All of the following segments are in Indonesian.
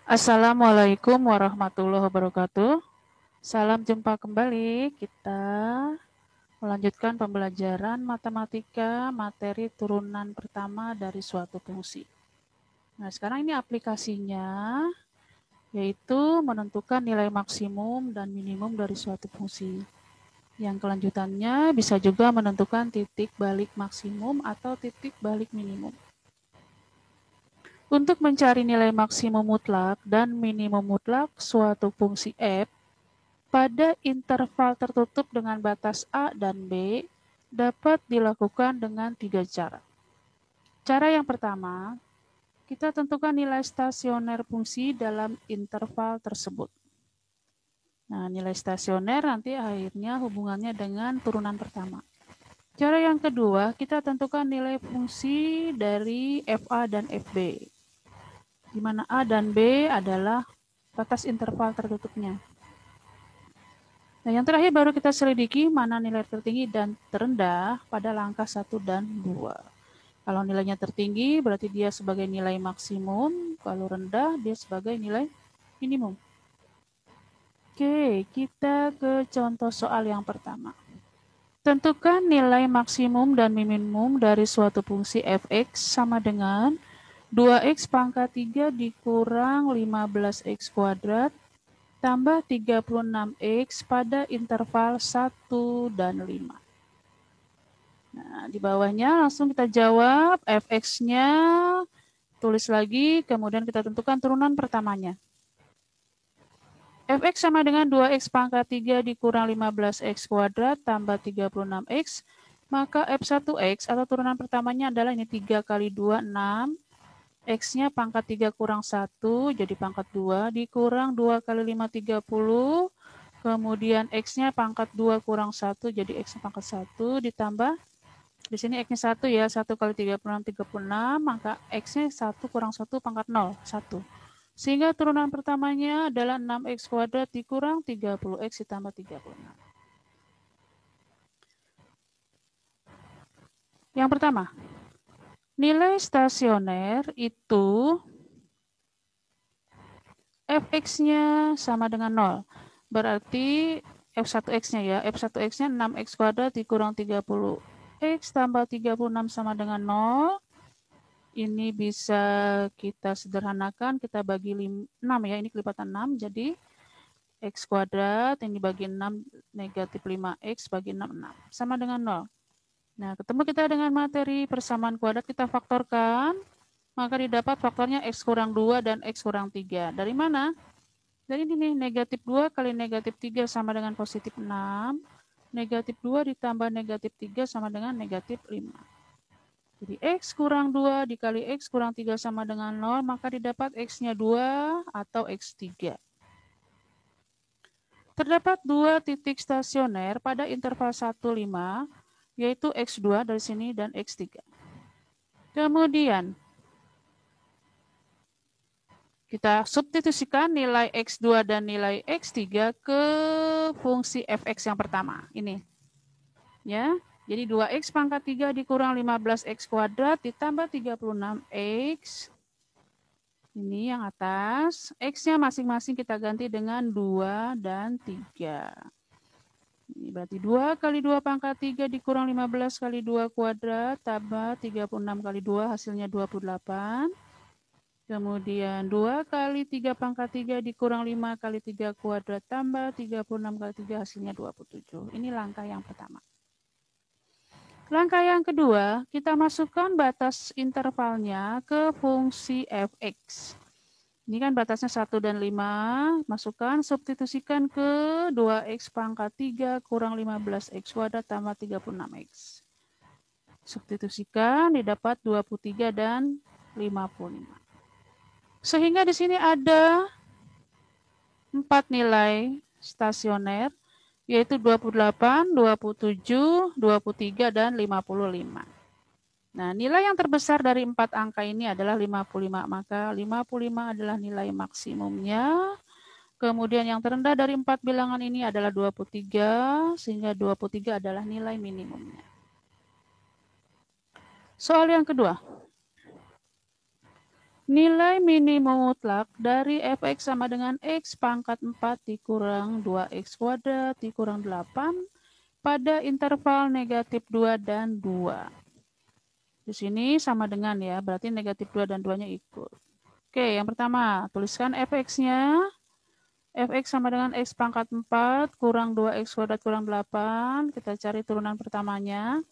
Assalamualaikum warahmatullahi wabarakatuh. Salam jumpa kembali. Kita melanjutkan pembelajaran matematika materi turunan pertama dari suatu fungsi. Nah, sekarang ini aplikasinya yaitu menentukan nilai maksimum dan minimum dari suatu fungsi. Yang kelanjutannya bisa juga menentukan titik balik maksimum atau titik balik minimum. Untuk mencari nilai maksimum mutlak dan minimum mutlak suatu fungsi f pada interval tertutup dengan batas A dan B dapat dilakukan dengan 3 cara. Cara yang pertama, kita tentukan nilai stasioner fungsi dalam interval tersebut. Nah, nilai stasioner nanti akhirnya hubungannya dengan turunan pertama. Cara yang kedua, kita tentukan nilai fungsi dari FA dan FB, di mana A dan B adalah batas interval tertutupnya. Nah, yang terakhir baru kita selidiki mana nilai tertinggi dan terendah pada langkah 1 dan 2. Kalau nilainya tertinggi berarti dia sebagai nilai maksimum, kalau rendah dia sebagai nilai minimum. Oke, kita ke contoh soal yang pertama. Tentukan nilai maksimum dan minimum dari suatu fungsi f(x) sama dengan 2x pangkat 3 dikurang 15x kuadrat tambah 36x pada interval 1 dan 5. Nah, di bawahnya langsung kita jawab fx-nya, tulis lagi, kemudian kita tentukan turunan pertamanya. Fx sama dengan 2x pangkat 3 dikurang 15x kuadrat tambah 36x, maka f1x atau turunan pertamanya adalah ini 3 kali 2, 6. X-nya pangkat 3 kurang 1, jadi pangkat 2, dikurang 2 kali 5, 30. Kemudian X-nya pangkat 2 kurang 1, jadi X-nya pangkat 1, ditambah, di sini X-nya 1 ya, 1 kali 36, 36, maka X-nya 1 kurang 1 pangkat 0, 1. Sehingga turunan pertamanya adalah 6X kuadrat dikurang 30X ditambah 36. Yang pertama, nilai stasioner itu fx-nya sama dengan 0. Berarti f1x-nya ya, f1x-nya 6x kuadrat dikurang 30x tambah 36 sama dengan 0. Ini bisa kita sederhanakan, kita bagi 6 ya, ini kelipatan 6, jadi x kuadrat yang dibagi 6 negatif 5x bagi 6, 6. Sama dengan 0. Nah, ketemu kita dengan materi persamaan kuadrat, kita faktorkan, maka didapat faktornya x kurang 2 dan x kurang 3. Dari mana? Dari ini nih, negatif 2 kali negatif 3 sama dengan positif 6. Negatif 2 ditambah negatif 3 sama dengan negatif 5. Jadi X kurang 2 dikali X kurang 3 sama dengan 0, maka didapat X-nya 2 atau X3. Terdapat 2 titik stasioner pada interval 1, 5, yaitu X2 dari sini dan X3. Kemudian, kita substitusikan nilai X2 dan nilai X3 ke fungsi fx yang pertama. Ini. Ya, jadi 2x pangkat 3 dikurang 15x kuadrat ditambah 36x. Ini yang atas. X-nya masing-masing kita ganti dengan 2 dan 3. Ini berarti 2 kali 2 pangkat 3 dikurang 15 kali 2 kuadrat tambah 36 kali 2 hasilnya 28. Kemudian 2 kali 3 pangkat 3 dikurang 5 kali 3 kuadrat tambah 36 kali 3 hasilnya 27. Ini langkah yang pertama. Langkah yang kedua, kita masukkan batas intervalnya ke fungsi fx. Ini kan batasnya 1 dan 5, masukkan, substitusikan ke 2x pangkat 3 kurang 15x kuadrat tambah 36x. Substitusikan, didapat 23 dan 55. Sehingga di sini ada 4 nilai stasioner, yaitu 28, 27, 23, dan 55. Nah, nilai yang terbesar dari 4 angka ini adalah 55, maka 55 adalah nilai maksimumnya. Kemudian yang terendah dari 4 bilangan ini adalah 23, sehingga 23 adalah nilai minimumnya. Soal yang kedua. Nilai minimum mutlak dari f(x) sama dengan x pangkat 4 dikurang 2x kuadrat dikurang 8 pada interval negatif 2 dan 2. Di sini sama dengan ya, berarti negatif 2 dan 2-nya ikut. Oke, yang pertama, tuliskan f(x)-nya. f(x) sama dengan x pangkat 4 kurang 2x kuadrat kurang 8. Kita cari turunan pertamanya.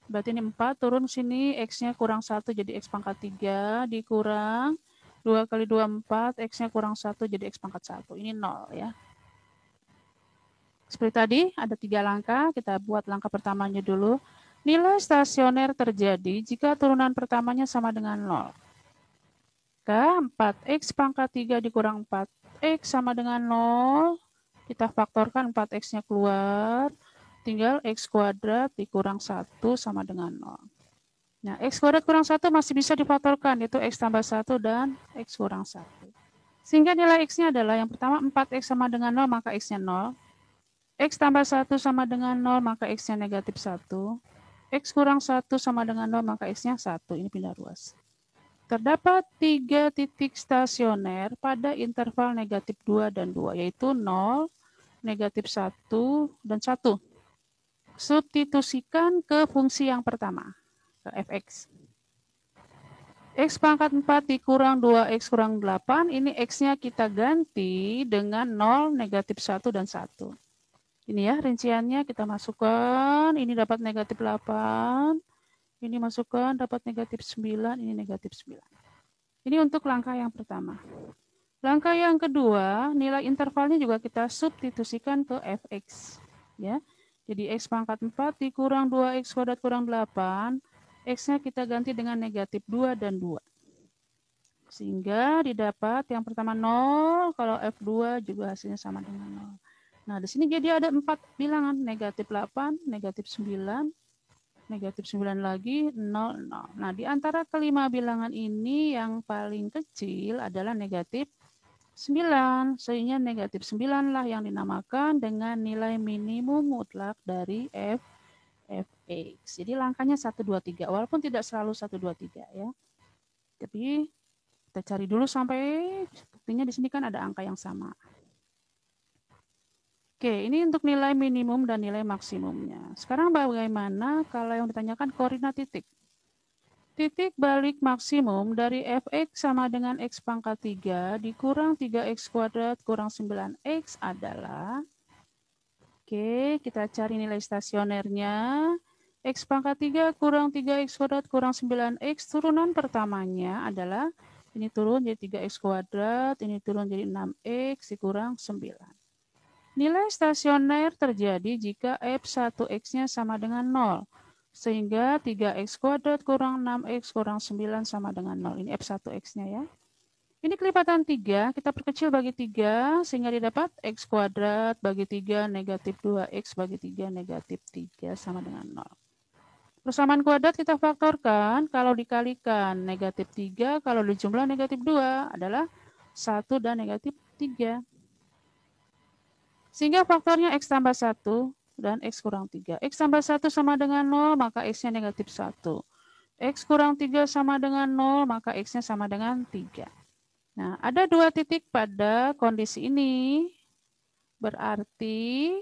Berarti ini 4 turun sini, x-nya kurang 1 jadi x pangkat 3 dikurang 2 kali 2 4, x-nya kurang 1 jadi x pangkat 1. Ini 0 ya. Seperti tadi ada 3 langkah, kita buat langkah pertamanya dulu. Nilai stasioner terjadi jika turunan pertamanya sama dengan 0. Maka 4x pangkat 3 dikurang 4x sama dengan 0. Kita faktorkan 4x-nya keluar. Tinggal x kuadrat dikurang 1 sama dengan 0. Nah, x kuadrat kurang 1 masih bisa difaktorkan, yaitu x tambah 1 dan x kurang 1. Sehingga nilai x-nya adalah yang pertama 4x sama dengan 0, maka x-nya 0. X tambah 1 sama dengan 0, maka x-nya negatif 1. X kurang 1 sama dengan 0, maka x-nya 1. Ini pindah ruas. Terdapat 3 titik stasioner pada interval negatif 2 dan 2, yaitu 0, negatif 1, dan 1. Substitusikan ke fungsi yang pertama, ke f(x). X pangkat 4 dikurang 2x kurang 8, ini x-nya kita ganti dengan 0, negatif 1, dan 1. Ini ya rinciannya kita masukkan, ini dapat negatif 8, ini masukkan dapat negatif 9, ini negatif 9. Ini untuk langkah yang pertama. Langkah yang kedua, nilai intervalnya juga kita substitusikan ke f(x). Ya. Jadi x pangkat 4 dikurang 2x kuadrat kurang 8, x-nya kita ganti dengan negatif 2 dan 2. Sehingga didapat yang pertama 0, kalau F2 juga hasilnya sama dengan 0. Nah, di sini jadi ada 4 bilangan, negatif 8, negatif 9, negatif 9 lagi, 0, 0. Nah, di antara kelima bilangan ini yang paling kecil adalah negatif 9. Sehingga negatif 9 lah yang dinamakan dengan nilai minimum mutlak dari f(x). Jadi langkahnya 1, 2, 3. Walaupun tidak selalu 1, 2, 3 ya. Tapi kita cari dulu sampai buktinya di sini kan ada angka yang sama. Oke, ini untuk nilai minimum dan nilai maksimumnya. Sekarang bagaimana kalau yang ditanyakan koordinat titik? Titik balik maksimum dari f(x) sama dengan x pangkat 3 dikurang 3x kuadrat kurang 9x adalah, oke, kita cari nilai stasionernya. X pangkat 3 kurang 3x kuadrat kurang 9x, turunan pertamanya adalah ini turun jadi 3x kuadrat, ini turun jadi 6x dikurang 9. Nilai stasioner terjadi jika f1x-nya sama dengan 0. Sehingga 3x kuadrat kurang 6x kurang 9 sama dengan 0. Ini f1x-nya ya. Ini kelipatan 3, kita perkecil bagi 3, sehingga didapat x kuadrat bagi 3 negatif 2x bagi 3 negatif 3 sama dengan 0. Persamaan kuadrat kita faktorkan, kalau dikalikan negatif 3, kalau dijumlah negatif 2 adalah 1 dan negatif 3. Sehingga faktornya x tambah 1 dan x kurang 3. X tambah 1 sama dengan 0, maka x-nya negatif 1. X kurang 3 sama dengan 0, maka x-nya sama dengan 3. Nah, ada 2 titik pada kondisi ini. Berarti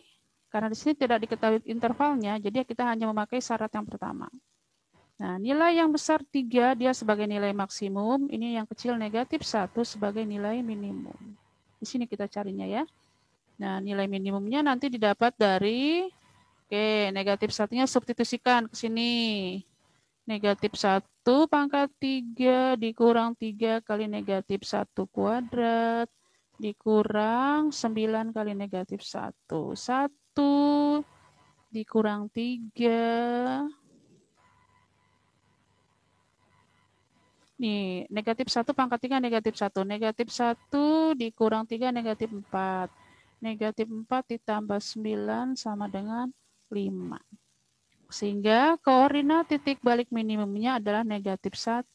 karena di sini tidak diketahui intervalnya, jadi kita hanya memakai syarat yang pertama. Nah, nilai yang besar 3 dia sebagai nilai maksimum, ini yang kecil negatif 1 sebagai nilai minimum. Di sini kita carinya ya. Nah, nilai minimumnya nanti didapat dari, negatif 1-nya substitusikan ke sini. Negatif 1 pangkat 3 dikurang 3 kali negatif 1 kuadrat dikurang 9 kali negatif 1. 1 dikurang 3. Nih, negatif 1 pangkat 3 negatif 1. Negatif 1 dikurang 3 negatif 4. Negatif 4 ditambah 9 sama dengan 5. Sehingga koordinat titik balik minimumnya adalah negatif 1,5.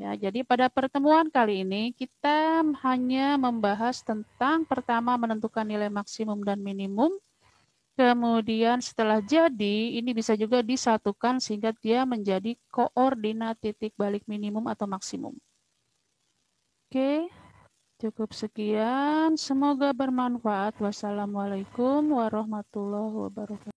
Ya, jadi pada pertemuan kali ini kita hanya membahas tentang pertama menentukan nilai maksimum dan minimum. Kemudian setelah jadi, ini bisa juga disatukan sehingga dia menjadi koordinat titik balik minimum atau maksimum. Oke, cukup sekian. Semoga bermanfaat. Wassalamualaikum warahmatullahi wabarakatuh.